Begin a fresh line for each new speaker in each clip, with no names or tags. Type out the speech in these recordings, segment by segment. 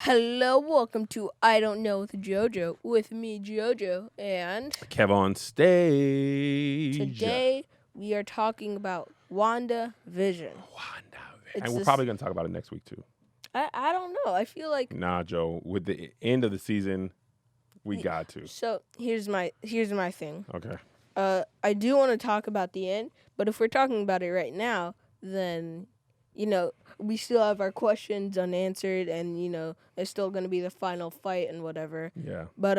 Hello, welcome to I Don't Know with JoJo. With me, JoJo, and
Kev on stage.
today we are talking about Wanda Vision.
And
It's
we're
this.
probably going to talk about it next week, too.
I don't know. I feel like
Nah, Joe. With the end of the season, we
Y-
got to.
so. Here's my thing.
Okay.
I do want to talk about the end, but if we're talking about it right now, then we still have our questions unanswered, and there's still gonna be the final fight and whatever.
Yeah.
But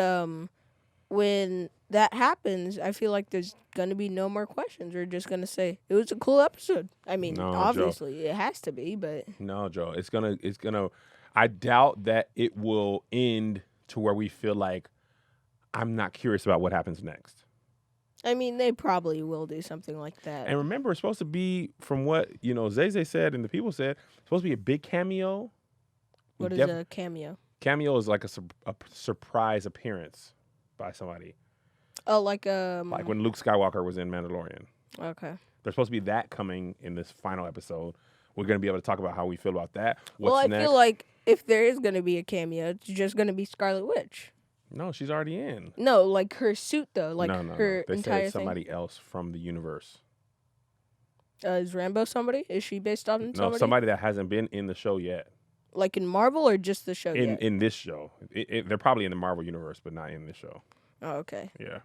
when that happens, I feel like there's gonna be no more questions. We're just gonna say it was a cool episode. I mean,
No, Joe.
obviously it has to be, but
No, Joe. It's gonna. I doubt that it will end to where we feel like I'm not curious about what happens next.
I mean they probably will do something like that.
And remember, it's supposed to be, from what Zay said and the people said, it's supposed to be a big cameo.
What is a cameo?
Cameo is like a surprise appearance by somebody.
Oh, like
When Luke Skywalker was in Mandalorian.
Okay.
There's supposed to be that coming in this final episode. We're going to be able to talk about how we feel about that.
Well, I
next?
feel like if there is gonna be a cameo, it's just gonna be Scarlet Witch.
No, she's already in.
No, like her suit though, like
no.
her
They
entire
said it's somebody else from the universe.
thing. Is Rambo somebody? Is she based on somebody?
No, somebody that hasn't been in the show yet.
Like in Marvel or just the show?
In this show. They're probably in the Marvel universe, but not in this show.
Oh, okay.
Yeah.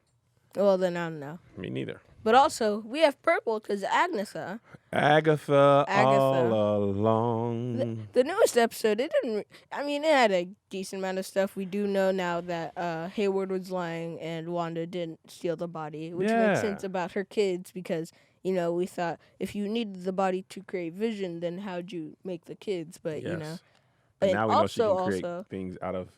Well, then I don't know.
Me neither.
But also, we have purple because Agatha.
Agatha all along.
The newest episode, it didn't. I mean, it had a decent amount of stuff. We do know now that Hayward was lying and Wanda didn't steal the body, which makes sense about her kids because we thought if you needed the body to create Vision, then how'd you make the kids? But
Yes.
and
now we know she can create
also
things out of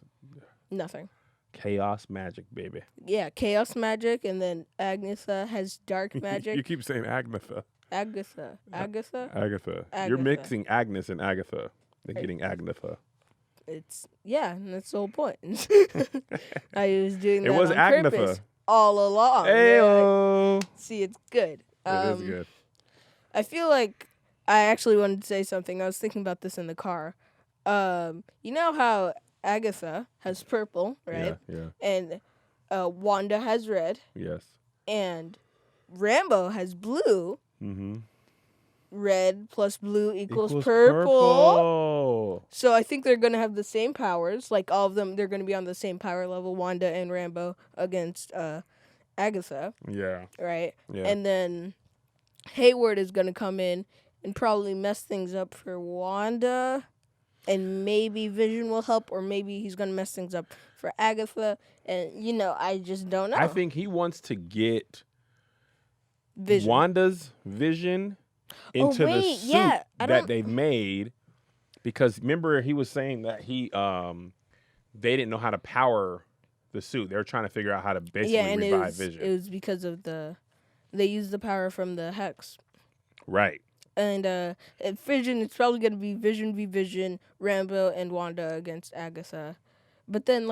nothing.
chaos magic, baby.
Yeah, chaos magic, and then Agatha has dark magic.
You keep saying Agatha.
Agatha.
Agatha. You're
Agatha.
mixing Agnes and Agatha. They're getting Agatha.
And that's the whole point. I was doing that
It was
on
Agatha.
purpose all along.
Ayo.
See, it's good.
It is good.
I feel like I actually wanted to say something. I was thinking about this in the car. You know how Agatha has purple, right?
Yeah.
And Wanda has red,
Yes.
and Rambo has blue.
Mm-hmm.
Red plus blue equals purple. So I think they're gonna have the same powers. Like all of them, they're gonna be on the same power level. Wanda and Rambo against Agatha,
Yeah.
right?
Yeah.
And then Hayward is gonna come in and probably mess things up for Wanda, and maybe Vision will help, or maybe he's gonna mess things up for Agatha. And I just don't know.
I think he wants to get
Vision.
Wanda's vision into the
wait,
suit
yeah, I
that
don't-
they've made, because remember he was saying that they didn't know how to power the suit. They were trying to figure out how to basically
and
revive Vision.
it was because of they used the power from the hex.
Right.
And at Vision, it's probably gonna be Vision v Vision, Rambo and Wanda against Agatha. But then,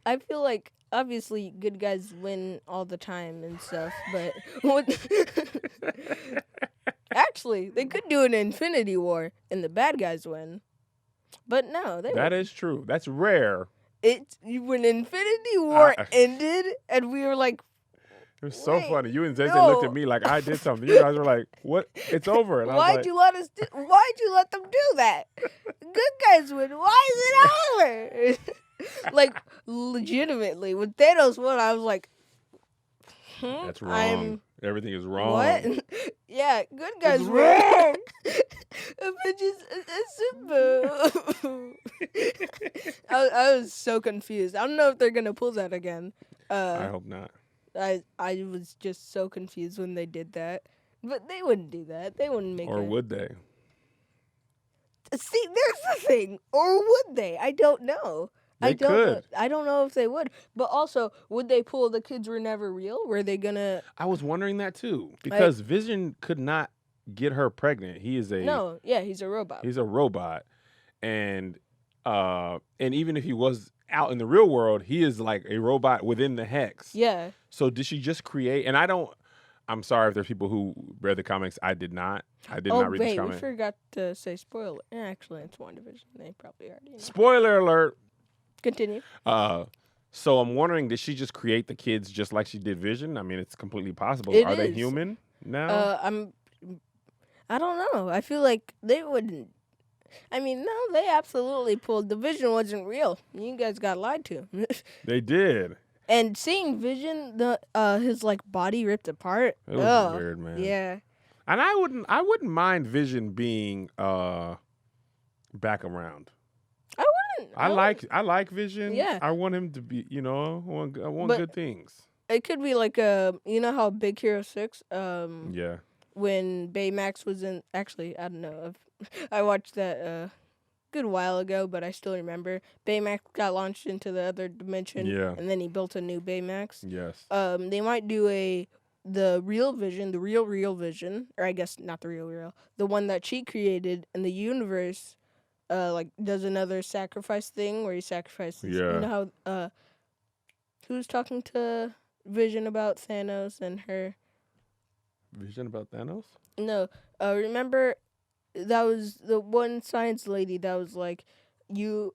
I feel like obviously good guys win all the time and stuff. But actually, they could do an Infinity War and the bad guys win. But no,
That is true. That's rare.
When Infinity War
I-
ended, and we were like,
It was so
Wait,
funny. You and Zay
no.
looked at me like I did something. You guys were like, "What? It's over." And I was
Why'd
like,
you let us? Why'd you let them do that? Good guys win. Why is it over? Legitimately, when Thanos won, I was like,
"That's wrong. Everything is wrong."
What? Yeah, good guys
It's
win.
wrong.
I was so confused. I don't know if they're gonna pull that again.
I hope not.
I was just so confused when they did that. But they wouldn't do that. They wouldn't make
Or
it.
would they?
See, there's the thing. Or would they? I don't know.
They could.
I don't know if they would. But also, would they pull the kids were never real? Were they gonna?
I was wondering that too, because Vision could not get her pregnant. He is a
No. Yeah, he's a robot.
He's a robot, and even if he was out in the real world, he is like a robot within the hex.
Yeah.
So did she just create? And I don't I'm sorry if there's people who read the comics. I did not. I did
Oh,
not read this
wait, we
comic.
forgot to say spoiler. Actually, it's WandaVision. They probably already know.
Spoiler alert.
Continue.
So I'm wondering, did she just create the kids just like she did Vision? I mean, it's completely possible.
It
Are they
is.
human now?
I don't know. I feel like they wouldn't. I mean, no, they absolutely pulled. The Vision wasn't real. You guys got lied to.
They did.
And seeing Vision, his like body ripped apart.
It was weird, man.
Yeah.
And I wouldn't mind Vision being back around.
I wouldn't.
I like Vision.
Yeah.
I want him to be, I want good things.
It could be like you know how Big Hero 6
Yeah.
when Baymax was in, actually I don't know. I watched that a good while ago, but I still remember Baymax got launched into the other dimension.
Yeah.
And then he built a new Baymax.
Yes.
They might do the real Vision, the real Vision, or I guess not the real, the one that she created in the universe. Like does another sacrifice thing where he sacrifices.
Yeah.
You know how who's talking to Vision about Thanos and her?
Vision about Thanos?
No. Remember that was the one science lady that was like, you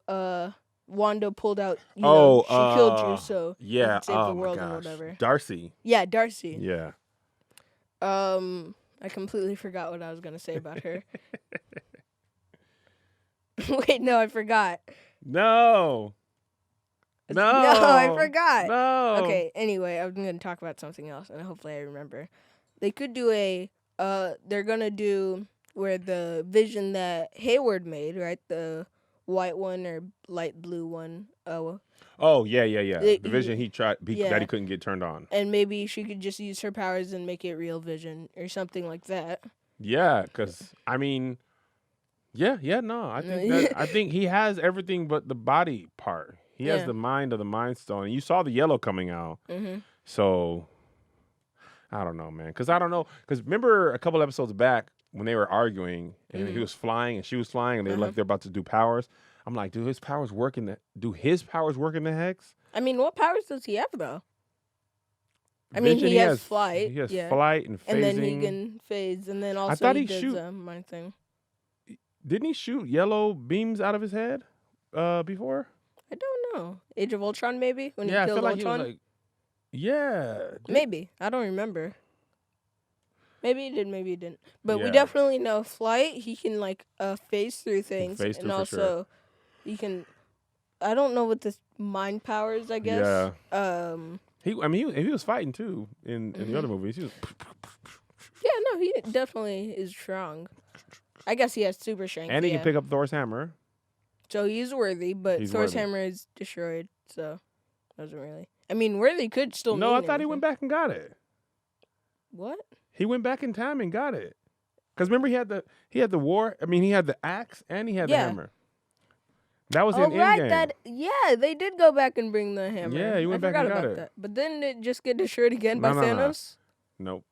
Wanda pulled out. She killed you, so
yeah,
you can save the world and whatever.
Darcy.
Yeah, Darcy.
Yeah.
I completely forgot what I was gonna say about her. Wait, no, I forgot.
No,
I forgot.
No.
Okay, anyway, I'm going to talk about something else, and hopefully I remember. They could do they're going to do where the Vision that Hayward made, right? The white one or light blue one.
Oh, yeah. The Vision he tried, that he couldn't get turned on.
And maybe she could just use her powers and make it real Vision or something like that.
Yeah, because, I mean... no. I think he has everything but the body part. He has the mind of the Mind Stone. And you saw the yellow coming out.
Mm-hmm.
So, I don't know, man. Because remember a couple episodes back when they were arguing and he was flying and she was flying and they were like they're about to do powers. I'm like, do his powers work in the Hex?
I mean, what powers does he have, though? I mean, he has flight.
He has flight and phasing.
And then he can phase. And then also he does a mind thing.
Didn't he shoot yellow beams out of his head before?
I don't know. Age of Ultron, maybe? When he killed
I feel like
Ultron?
he was like... Yeah.
Maybe. I don't remember. Maybe he did, maybe he didn't. But we definitely know flight, he can, like, phase through things. And also, he can... I don't know what the mind powers, I guess.
Yeah. He was fighting, too, in the other movies. He was...
Yeah, no, he definitely is strong. I guess he has super strength.
And he can pick up Thor's hammer.
So he's worthy, but Thor's hammer is destroyed, so doesn't really. I mean, worthy could still.
No, I thought he went back and got it.
What?
He went back in time and got it. Because remember, he had the war. I mean, he had the axe and he had the hammer. That was in Endgame.
They did go back and bring the hammer.
Yeah, he went back and got it.
That. But didn't it just get destroyed again by Thanos?
Nope.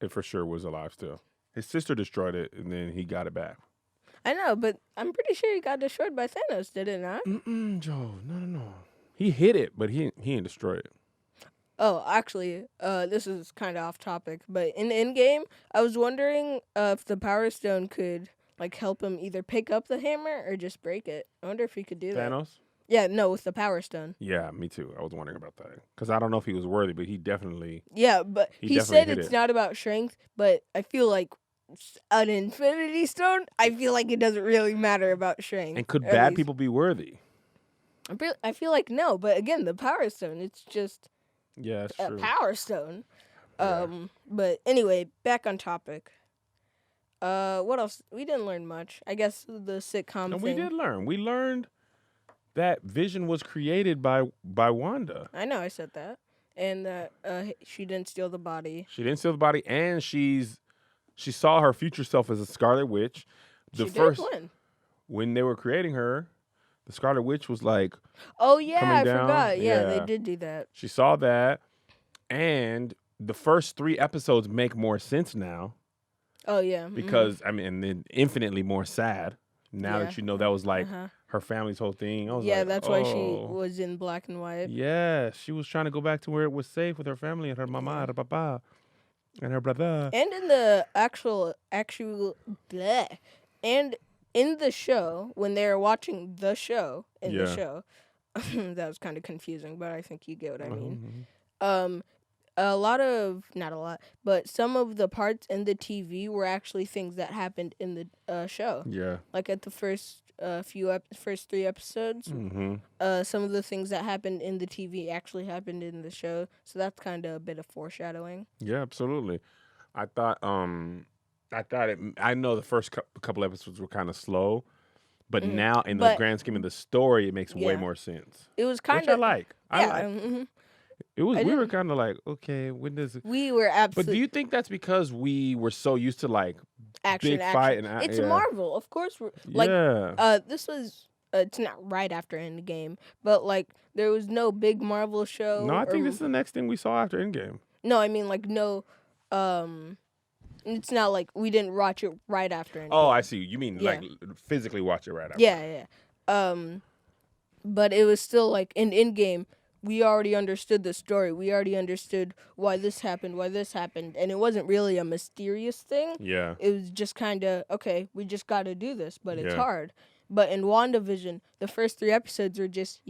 It for sure was alive still. His sister destroyed it, and then he got it back.
I know, but I'm pretty sure he got destroyed by Thanos, did it not?
Joe, no. He hit it, but he ain't destroyed it.
Oh, actually, this is kind of off topic, but in Endgame, I was wondering if the Power Stone could like help him either pick up the hammer or just break it. I wonder if he could do that.
Thanos?
Yeah, no, with the Power Stone.
Yeah, me too. I was wondering about that. Because I don't know if he was worthy, but he definitely...
Yeah, but he said it's not about strength, but I feel like an Infinity Stone, I feel like it doesn't really matter about strength.
And could bad people be worthy?
I feel like no, but again, the Power Stone, it's just
a
Power Stone. But anyway, back on topic. What else? We didn't learn much. I guess the sitcom thing.
We did learn. We learned that Vision was created by Wanda.
I know, I said that. And that she didn't steal the body.
She didn't steal the body, and she saw her future self as a Scarlet Witch. When they were creating her, the Scarlet Witch was like,
oh yeah, I forgot. Yeah, they did do that.
She saw that, and the first 3 episodes make more sense now.
Oh yeah,
because I mean, and then infinitely more sad now that you know that was like her family's whole thing. I was
that's why she was in black and white.
Yeah, she was trying to go back to where it was safe with her family and her mama and her papa. And her brother.
And in the actual bleh, and in the show, when they're watching the show, the show, that was kind of confusing, but I think you get what I mean. Not a lot, but some of the parts in the TV were actually things that happened in the show.
Yeah.
Like at the first first 3 episodes, some of the things that happened in the TV actually happened in the show. So that's kind of a bit of foreshadowing.
Yeah, absolutely. I know the first couple episodes were kind of slow, but now in the grand scheme of the story, it makes way more sense.
It was kind
of, which I like. It was. We were kind of like, okay, when does it?
We were absolutely.
But do you think that's because we were so used to like
action,
fight and
it's Marvel, of course. This was. It's not right after Endgame, but like there was no big Marvel show.
No, I think this is the next thing we saw after Endgame.
No, I mean like no. It's not like we didn't watch it right after Endgame.
Oh, I see. You mean like physically watch it right after?
Yeah. But it was still like in Endgame. We already understood the story. We already understood why this happened, and it wasn't really a mysterious thing.
Yeah.
It was just kind of, okay, we just got to do this, but it's hard. But in WandaVision, the first 3 episodes are just,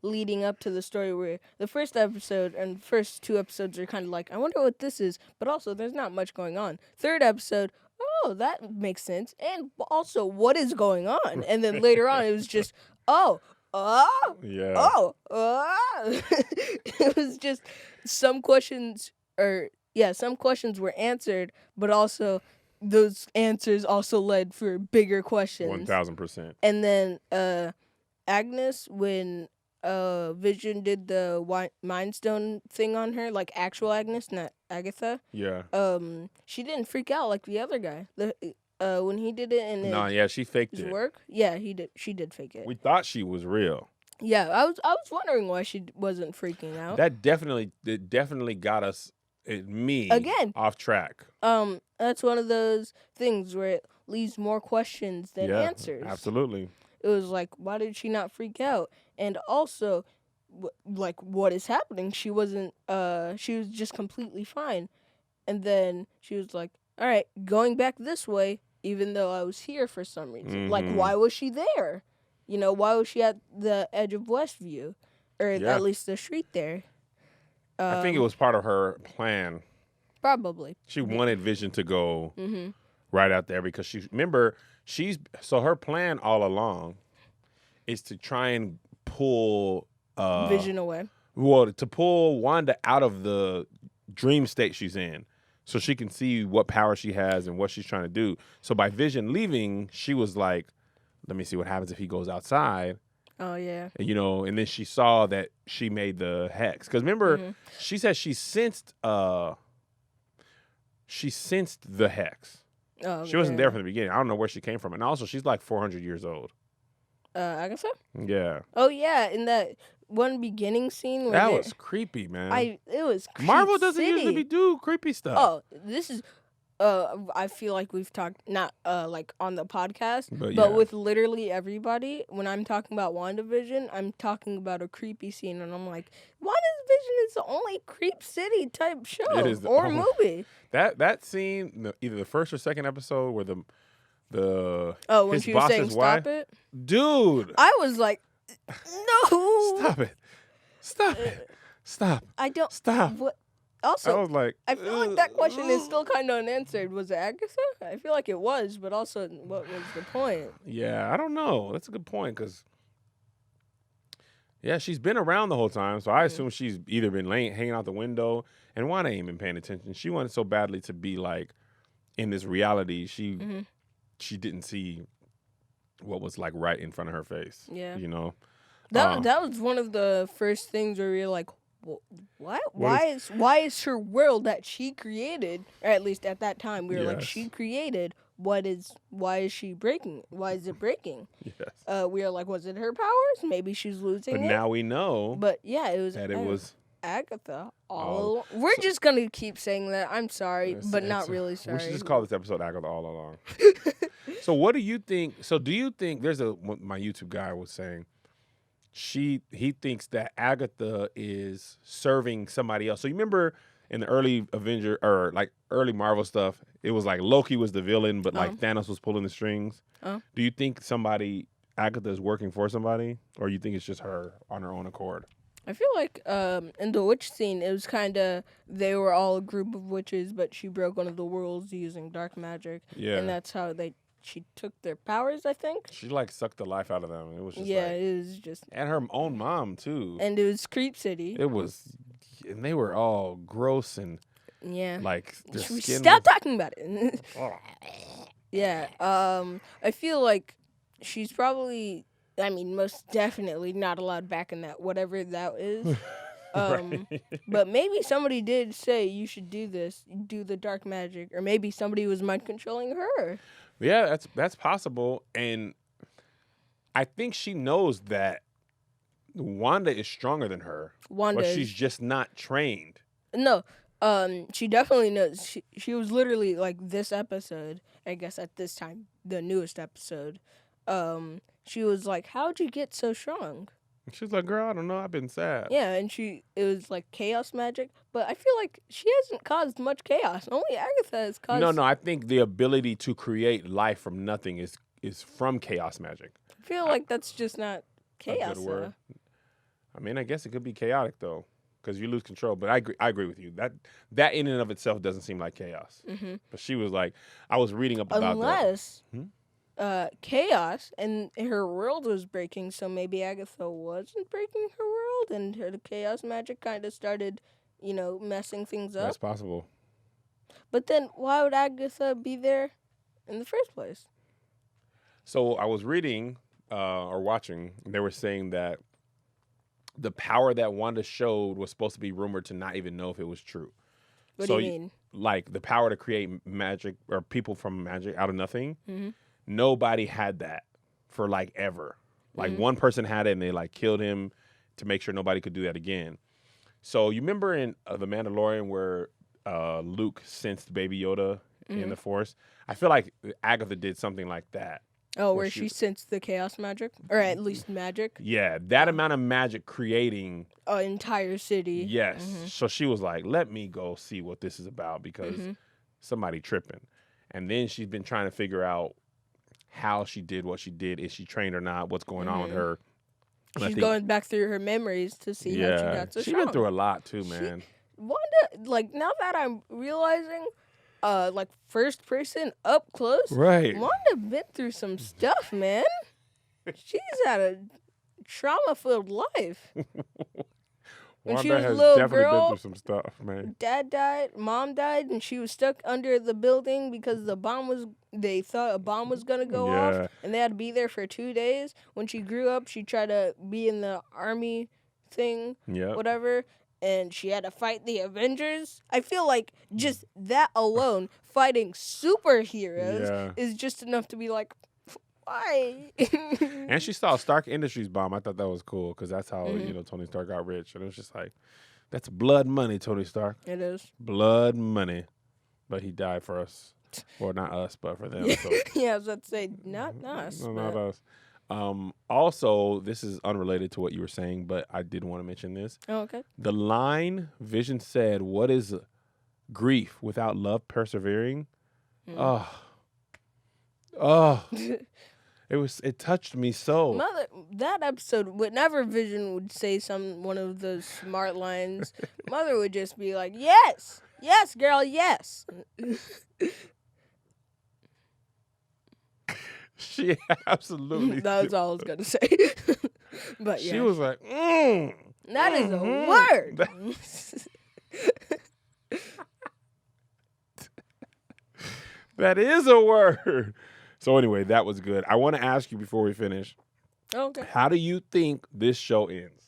leading up to the story where the first episode and first 2 episodes are kind of like, I wonder what this is, but also there's not much going on. 3rd episode, oh, that makes sense. And also, what is going on? And then later on, it was just, it was just some questions were answered, but also those answers also led for bigger questions.
1000%.
And then Agnes, when Vision did the Mind Stone thing on her, like actual Agnes, not Agatha.
Yeah.
She didn't freak out like the other guy. When he did it in
she faked
his
it.
work. Yeah, he did. She did fake it.
We thought she was real.
Yeah, I was wondering why she wasn't freaking out.
That definitely got us, again, off track.
That's one of those things where it leaves more questions than answers.
Absolutely.
It was like, why did she not freak out? And also, what is happening? She wasn't. She was just completely fine. And then she was like, all right, going back this way, even though I was here for some reason. Like, why was she there? Why was she at the edge of Westview? Or at least the street there?
I think it was part of her plan.
Probably.
She wanted Vision to go right out there because her plan all along is to try and pull
Vision away.
Well, to pull Wanda out of the dream state she's in, so she can see what power she has and what she's trying to do. So by Vision leaving, she was like, let me see what happens if he goes outside.
Oh, yeah.
And then she saw that she made the hex. Because remember, she said she sensed the hex.
Oh,
she wasn't there from the beginning. I don't know where she came from. And also, she's like 400 years old.
Agatha?
Yeah.
Oh, yeah. In that one beginning scene. Where
that was creepy, man.
It was creepy.
Marvel doesn't usually do creepy stuff.
Oh, this is... I feel like we've talked, not like on the podcast, but with literally everybody, when I'm talking about WandaVision, I'm talking about a creepy scene, and I'm like, WandaVision is the only creep city type show or movie.
That scene, either the first or second episode where
when she was saying stop it?
Dude!
I was like, no!
Stop it. Stop.
I don't...
Stop.
What? Also,
I was like,
I feel like that question is still kind of unanswered. Was it Agatha? I feel like it was, but also, what was the point?
Yeah, I don't know. That's a good point because, she's been around the whole time, so I assume she's either been hanging out the window, and Wanda ain't been paying attention. She wanted so badly to be like in this reality. She didn't see what was like right in front of her face.
Yeah,
that
was one of the first things where you're like, what? Why is her world that she created, or at least at that time, we were like, she created, why is she breaking? Why is it breaking?
Yes.
We were like, was it her powers? Maybe she's losing
But now we know.
But yeah, it was Agatha all along. We're just going to keep saying that. I'm sorry, but not really sorry.
We should just call this episode Agatha all along. So what do you think? So do you think, my YouTube guy was saying, he thinks that Agatha is serving somebody else. So you remember in the early Avenger or like early Marvel stuff, it was like Loki was the villain, but like Thanos was pulling the strings. Do you think Agatha is working for somebody, or you think it's just her on her own accord?
I feel like in the witch scene, it was kind of they were all a group of witches, but she broke one of the worlds using dark magic, and that's how she took their powers. I think
she like sucked the life out of them. It was just
it was just
and her own mom too,
and it was Creep City.
It was, and they were all gross and like their skin.
Stop talking about it. Yeah, I feel like she's probably. I mean, most definitely not allowed back in that, whatever that is. But maybe somebody did say you should do this, do the dark magic, or maybe somebody was mind controlling her.
Yeah, that's possible, and I think she knows that Wanda is stronger than her. But she's just not trained.
No, she definitely knows. She was literally like this episode. I guess at this time, the newest episode. She was like, "How'd you get so strong?"
She's like, "Girl, I don't know. I've been sad."
Yeah, and it was like chaos magic, but I feel like she hasn't caused much chaos. Only Agatha has caused.
No, I think the ability to create life from nothing is from chaos magic.
I feel like that's just not chaos.
A good word. I mean, I guess it could be chaotic though, because you lose control. But I agree with you. That in and of itself doesn't seem like chaos. Mm-hmm. But she was like, I was reading up about
unless. Chaos and her world was breaking, so maybe Agatha wasn't breaking her world and her chaos magic kind of started, messing things up.
That's possible.
But then why would Agatha be there in the first place?
So I was reading or watching, they were saying that the power that Wanda showed was supposed to be rumored to not even know if it was true.
What do you mean?
Like the power to create magic or people from magic out of nothing. Mm-hmm. Nobody had that for like ever. Like one person had it and they like killed him to make sure nobody could do that again. So you remember in The Mandalorian where Luke sensed Baby Yoda in the Force? I feel like Agatha did something like that.
Oh, where she sensed the chaos magic? Or at least magic?
Yeah, that amount of magic creating
an entire city.
Yes. Mm-hmm. So she was like, let me go see what this is about because somebody tripping. And then she's been trying to figure out how she did what she did. Is she trained or not? What's going on with her?
She's going back through her memories to see how she got so strong.
She's been through a lot too, man.
Wanda, like now that I'm realizing, like first person up close,
right?
Wanda been through some stuff, man. She's had a trauma-filled life. When
Wanda
she was
has
a little
definitely
girl,
been through some stuff, man.
Dad died, Mom died, and she was stuck under the building because they thought a bomb was gonna go off, and they had to be there for 2 days. When she grew up, she tried to be in the army thing, whatever, and she had to fight the Avengers. I feel like just that alone, fighting superheroes, is just enough to be like, why?
And she saw Stark Industries bomb. I thought that was cool because that's how Tony Stark got rich. And it was just like, that's blood money, Tony Stark.
It is
blood money, but he died for us. Well, not us, but for them. So.
Yeah, I was about to say not us.
No, not us. Also, this is unrelated to what you were saying, but I did want to mention this.
Oh, okay.
The line Vision said, "What is grief without love persevering?" Oh. It touched me so.
That episode, whenever Vision would say one of those smart lines, Mother would just be like, "Yes, yes, girl, yes."
She absolutely.
That was all I was gonna say. But yeah,
she was like,
"That is a word."
That is a word. So anyway, that was good. I want to ask you before we finish.
Okay.
How do you think this show ends?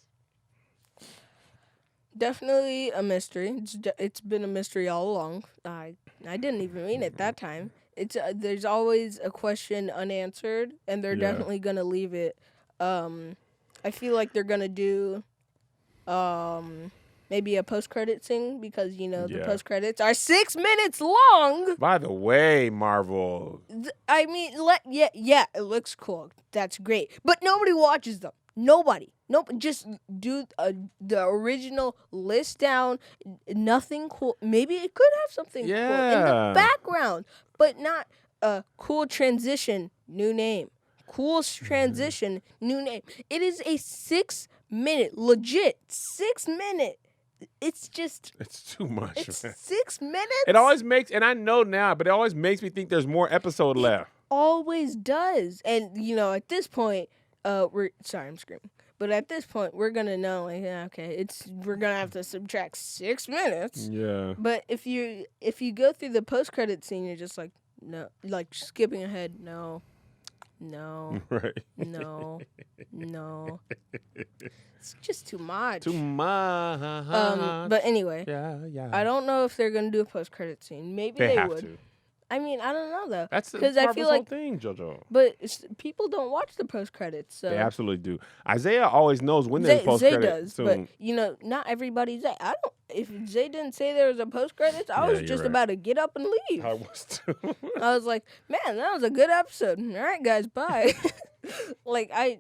Definitely a mystery. It's been a mystery all along. I didn't even mean it that time. It's there's always a question unanswered, and they're definitely gonna leave it. I feel like they're gonna do maybe a post-credit scene because, the post-credits are 6 minutes long.
By the way, Marvel.
I mean, it looks cool. That's great. But nobody watches them. Nobody. Nope. Just do the original list down. Nothing cool. Maybe it could have something cool in the background, but not a cool transition, new name. Cool transition, new name. It is a 6-minute, legit 6-minute. It's
too much.
It's
Man.
6 minutes.
It always makes, and I know now, but it always makes me think there's more episode left.
Always does, and at this point. I'm screaming. But at this point, we're gonna know, like, yeah, okay, we're gonna have to subtract 6 minutes.
Yeah.
But if you go through the post-credit scene, you're just like, no, like skipping ahead. No.
Right.
No. It's just too much.
Too much.
But anyway.
Yeah.
I don't know if they're gonna do a post-credit scene. Maybe they
have
would.
to.
I mean, I don't know though.
That's because I feel like thing, JoJo.
But people don't watch the post credits. So.
They absolutely do. Isaiah always knows when there's post credits.
Zay does, but not everybody's. I don't. If Zay didn't say there was a post credits, I was just about to get up and leave.
I was too.
I was like, man, that was a good episode. All right, guys, bye. Like I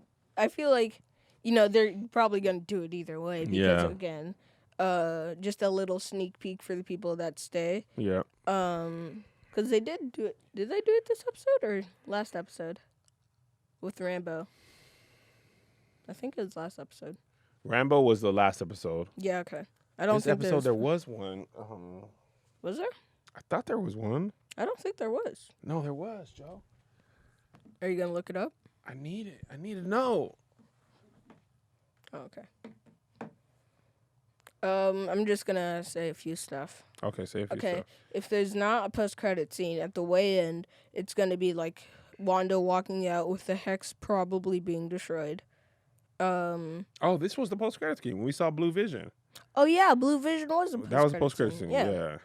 feel like they're probably gonna do it either way because again, just a little sneak peek for the people that stay.
Yeah.
Because they did do it. Did they do it this episode or last episode? With Rambo. I think it was last episode.
Rambo was the last episode.
Yeah, okay. I don't
this
think
episode there was one.
Was there?
I thought there was one.
I don't think there was.
No, there was, Joe.
Are you going to look it up?
I need it. I need to know.
Oh, okay. I'm just going to say a few stuff.
Okay, say a few stuff.
If there's not a post-credit scene at the way end, it's going to be like Wanda walking out with the hex probably being destroyed.
This was the post-credit scene when we saw Blue Vision.
Oh, yeah, Blue Vision was a post-credit scene.
That was a post-credit scene, yeah.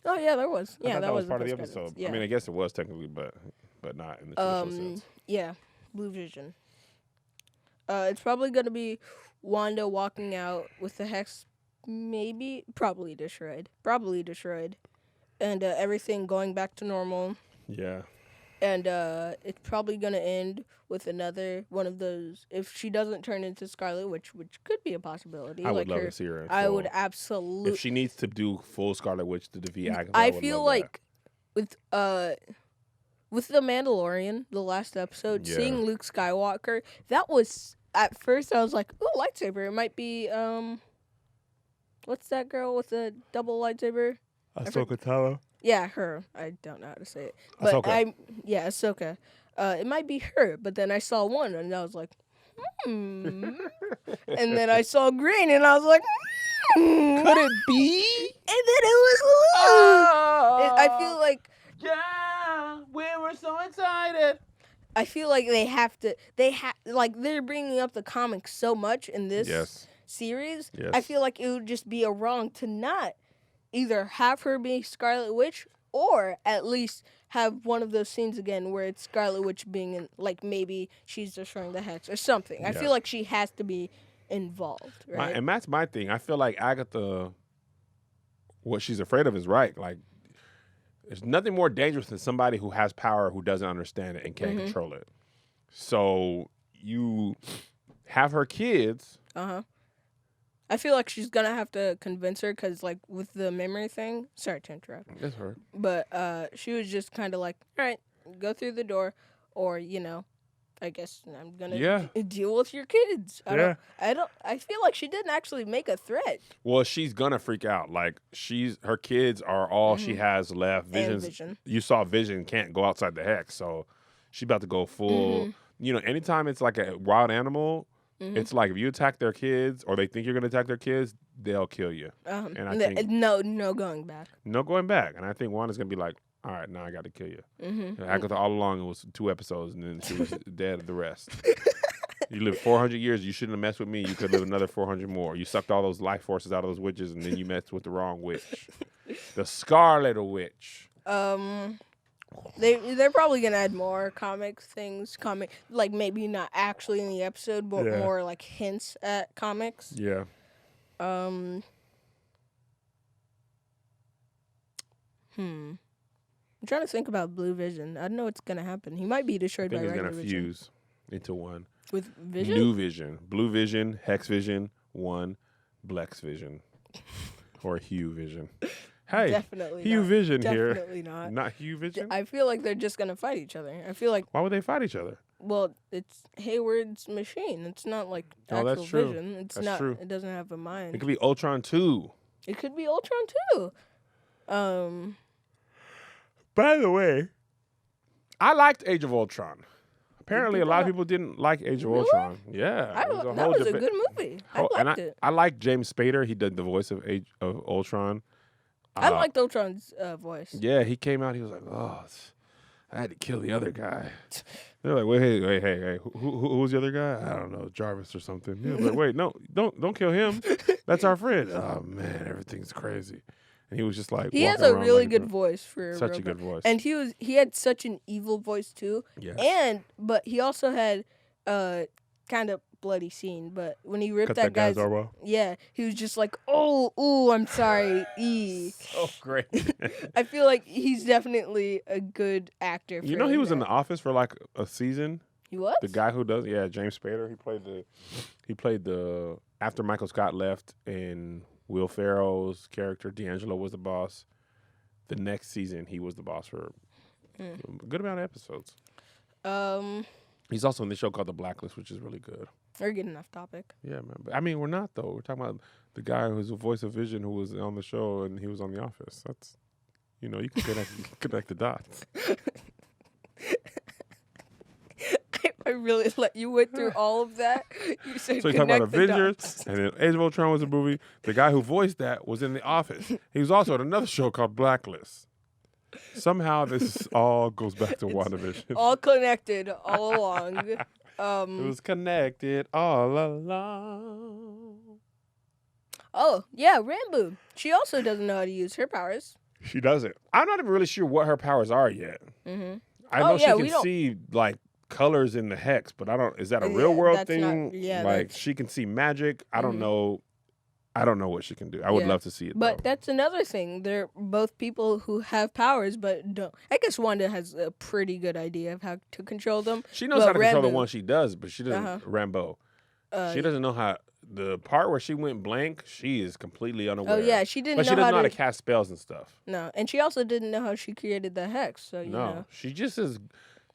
Oh, yeah, there was. Yeah,
that was part of the episode.
Yeah.
I mean, I guess it was technically, but not in the traditional sense.
Yeah, Blue Vision. It's probably going to be Wanda walking out with the hex probably destroyed, and everything going back to normal.
Yeah.
And it's probably gonna end with another one of those. If she doesn't turn into Scarlet Witch, which could be a possibility.
I would love to see her.
I would absolutely.
If she needs to do full Scarlet Witch to defeat Agatha,
I feel like with the Mandalorian, the last episode, seeing Luke Skywalker, that was at first I was like, "Ooh, lightsaber!" It might be what's that girl with the double lightsaber?
Ahsoka Tano.
Yeah, her. I don't know how to say it. But Ahsoka. Ahsoka. It might be her, but then I saw one and I was like, And then I saw green and I was like,
Could it be?
And then it was Luke. I feel like
we were so excited.
I feel like they're bringing up the comics so much in this series.
Yes.
I feel like it would just be a wrong to not either have her be Scarlet Witch or at least have one of those scenes again where it's Scarlet Witch being in, like maybe she's destroying the hex or something. Yeah. I feel like she has to be involved, right?
And that's my thing. I feel like Agatha, what she's afraid of is right. Like, there's nothing more dangerous than somebody who has power who doesn't understand it and can't control it. So you have her kids.
I feel like she's gonna have to convince her because, like, with the memory thing. Sorry to interrupt.
That's her.
But she was just kind of like, all right, go through the door, or I guess I'm gonna deal with your kids. I feel like she didn't actually make a threat.
Well, she's gonna freak out. Like her kids are all she has left.
Vision.
You saw Vision can't go outside the hex, so she's about to go full. Anytime it's like a wild animal. It's like if you attack their kids or they think you're going to attack their kids, they'll kill you. And I think
no going back.
No going back. And I think Wanda's going to be like, all right, now I got to kill you. Agatha all along it was 2 episodes and then she was dead of the rest. You lived 400 years. You shouldn't have messed with me. You could live another 400 more. You sucked all those life forces out of those witches and then you messed with the wrong witch. The Scarlet Witch.
They're probably gonna add more like maybe not actually in the episode, but more like hints at comics.
Yeah.
I'm trying to think about Blue Vision. I don't know what's gonna happen. He might be destroyed by regular Vision.
He's gonna fuse into one.
With Vision?
New Vision. Blue Vision, Hex Vision, 1, Blex Vision. Or Hue Vision. Hey,
Definitely
Hue
not.
Vision here.
Definitely not.
Not Hue Vision?
I feel like they're just going to fight each other. I feel like...
Why would they fight each other?
Well, it's Hayward's machine. It's not like actual
that's true.
Vision. It's
That's
not.
true.
It doesn't have a mind.
It could be Ultron 2.
It could be Ultron too.
By the way, I liked Age of Ultron. Apparently, a lot of people didn't like Age of Ultron. Yeah.
That was a good movie. I liked it.
I like James Spader. He did the voice of Age of Ultron.
I liked Ultron's voice.
Yeah, he came out. He was like, "Oh, I had to kill the other guy." They're like, "Wait, hey, who was the other guy? I don't know, Jarvis or something." Yeah, like, wait, no, don't kill him. That's our friend. Oh man, everything's crazy. And he was just like,
he has a really good voice for
such a good voice,
and he had such an evil voice too.
Yeah,
but he also had kind of bloody scene. But when he ripped that guy's
arm off.
Yeah, he was just like, ooh, I'm sorry.
So great.
I feel like he's definitely a good actor.
You know, he was in The Office for like a season.
He was?
The guy who does, James Spader. He played the after Michael Scott left, and Will Ferrell's character D'Angelo was the boss. The next season, he was the boss for a good amount of episodes. He's also in this show called The Blacklist, which is really good.
We're getting off topic.
Yeah, man. But, I mean, we're not though. We're talking about the guy who's the voice of Vision, who was on the show and he was on The Office. That's, you can connect the dots.
I really let you went through all of that. You said
so you talk about Avengers, and then Age of Ultron was a movie. The guy who voiced that was in The Office. He was also in another show called Blacklist. Somehow this all goes back to WandaVision.
All connected all along.
It was connected all along.
Oh, yeah, Rambo. She also doesn't know how to use her powers.
She doesn't. I'm not even really sure what her powers are yet.
Mm-hmm.
I know she can see, like, colors in the hex, but I don't. Is that a real world thing? Like she can see magic. I don't know. I don't know what she can do. I would love to see it.
But
though.
That's another thing. They're both people who have powers, but don't. I guess Wanda has a pretty good idea of how to control them.
She knows how to control the one she does, but she doesn't. Rambo. She doesn't know how. The part where she went blank, she is completely unaware.
Oh yeah, she didn't.
But she doesn't know how to cast spells and stuff.
No, and she also didn't know how she created the hex. So you know.
She just is.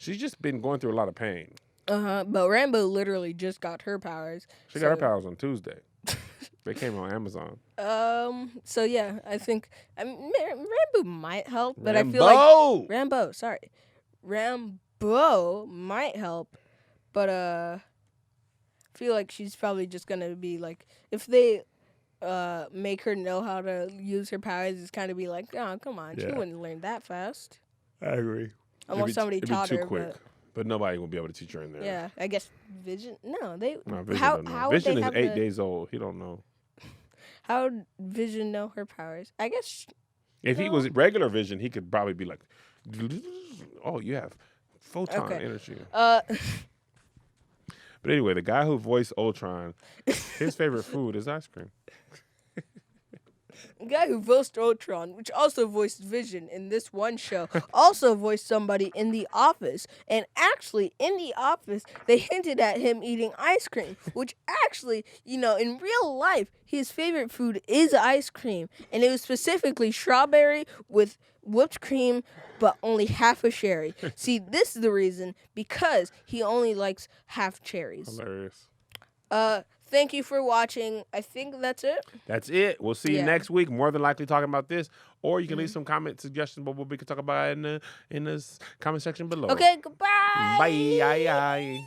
She's just been going through a lot of pain.
But Rambo literally just got her powers.
She got her powers on Tuesday. They came on Amazon.
So yeah, I think Rambo might help, but I feel like Rambo might help, but I feel like she's probably just gonna be like, if they make her know how to use her powers, it's kind of be like, oh come on, she wouldn't learn that fast.
I agree.
Unless somebody taught her.
It'd be too quick. But nobody will be able to teach her in there.
Yeah, I guess Vision. No, they.
No, Vision don't know. Vision is 8 days old. He don't know.
How would Vision know her powers? I guess.
If he was regular Vision, he could probably be like, "Oh, you have photon energy." But anyway, the guy who voiced Ultron, his favorite food is ice cream.
The guy who voiced Ultron, which also voiced Vision in this one show, also voiced somebody in The Office. And actually, in The Office, they hinted at him eating ice cream, which actually, in real life, his favorite food is ice cream. And it was specifically strawberry with whipped cream, but only half a cherry. See, this is the reason, because he only likes half cherries.
Hilarious.
Thank you for watching. I think that's it.
That's it. We'll see you next week. More than likely talking about this, or you can leave some comment suggestions about what we can talk about in the comment section below.
Okay, goodbye.
Bye.